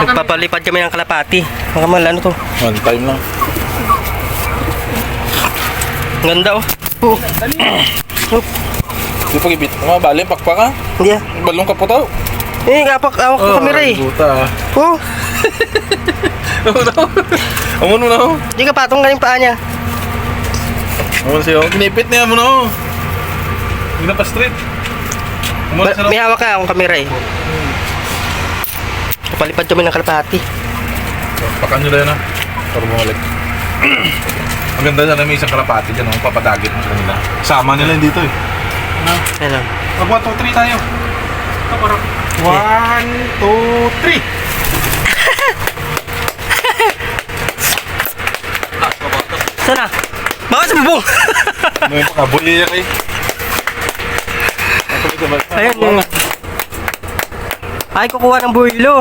Nagpapalipad kami ng kalapati. Makamal, ano to? One time lang. Ganda oh. Oh. Di pag-ibit. Bali, pakpak ka. Hindi ah. Balong ka po tao. Kapak awak ko kamera eh. Buta. Oh. Amon mo na ho. Hindi ka patong galing paa niya. Amon siya. Kinipit niya mo na ho. Hindi na pa street. Amon siya. May hawak ka akong kamera eh. Palipad kami ng kalapati. Pakan nyo na yun ha. Para bumalik. Ang ganda na may isang kalapati dyan. Papadagit mo sa kanila. Sama nila yun dito eh. Ano? Mag 1, 2, 3 tayo. 1, 2, 3. Sana? Baka sa bubong! May pakabuli yan eh. Ayan yun. Ay, kukuha ng buhilo.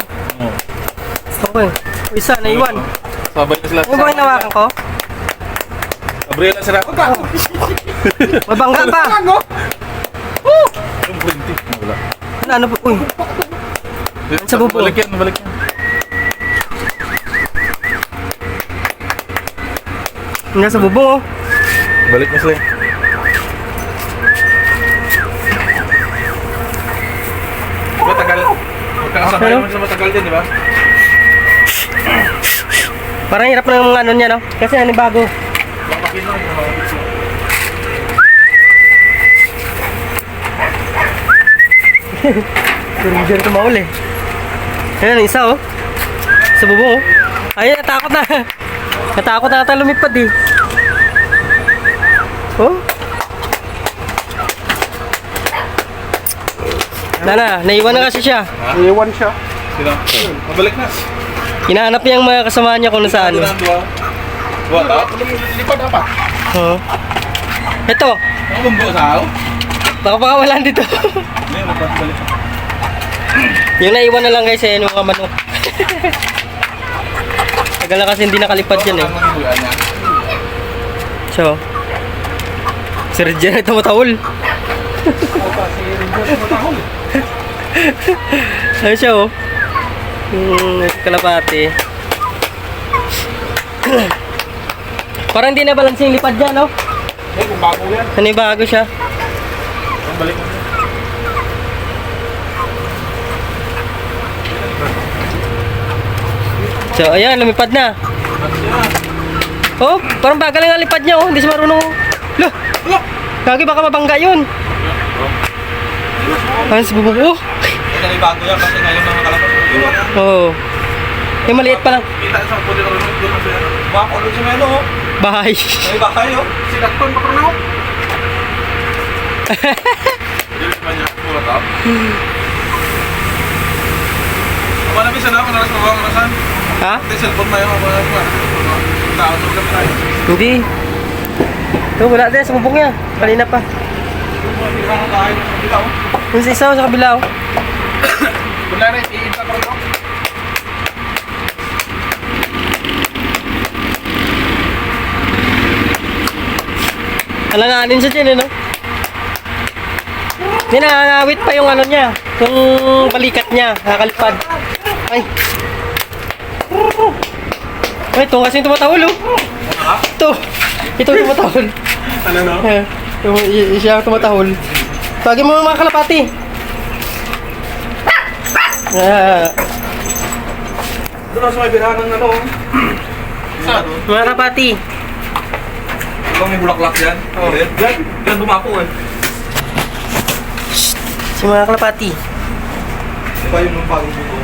Okay. Isa, naiwan. Sabay na sila. Ano ba yung nawakan ko? Gabriel na sila. Mabangga pa! Yung printi. Wala. Ano po? Uy. Sa bubong. Balik yan, balik yan. Nasa bubong oh. Balik na sila. Matagal. Magkakasabay naman sila matagal din, di ba? Parang hirap ng ano niya no? Kasi ano bago. Lapakin lang. Diyan tumaul eh. Ayan, isa oh. Sa bubong oh. Ayun, natakot na. Natakot na ata lumipad eh. Oh. Naiwan na kasi siya. Naiwan siya. Sila. Mabalik na. Hinahanap niya ang mga kasama niya kung nasaan. Wala. Lipad apa? Oo. Ito. Ano bang buo sao? Baka pakawalan dito. Hindi, balik. Yung naiwan na lang guys eh, yung mga manok. Tagal na kasi hindi nakalipad yan eh. So, si Regina ito matahol. Ano siya oh? Kalapati. Parang hindi na balance yung lipad dyan, no? Eh, kung bago yan. Ano bago siya? Balik mo. So, ayan, lumipad na. Oh, parang bagal lang ang lipad niya, oh. Hindi siya marunong. Lah! Gagi, baka mabangga yun. Ano si bubong, oh? Ito na bago yan kasi ngayon mga kalapas. Oo. Yung maliit pa lang. Kita sa pwede ka rin doon kasi ano. Bako doon sa melo, oh. Bahay. May bahay, oh. Sinakton pa rin ako. Hindi pa niya. Pura tao. Apa na bisa na ako naras mabawang rasan? Ha? Ito yung cellphone na yun. Tao na ulit tayo. Hindi. Ito, wala din sa bubong niya. Kanina pa. Yung sa isa, sa kabila, oh. Wala rin, iinta ko rin ako. Alanganin siya dyan, no? Hindi, nangangawit pa yung ano niya. Yung balikat niya, nakakalipad. Ay. Ay, ito kasi tumatahol, oh. Ito tumatahol. Ano no? Siya tumatahol. Tawagin mo mga kalapati. Doon sa may birahan ng ano. Saan? Mga kalapati. Ikaw may bulaklak yan? Oo. Yan dumapo eh. Si mga kalapati. Di ba yung bagong buko?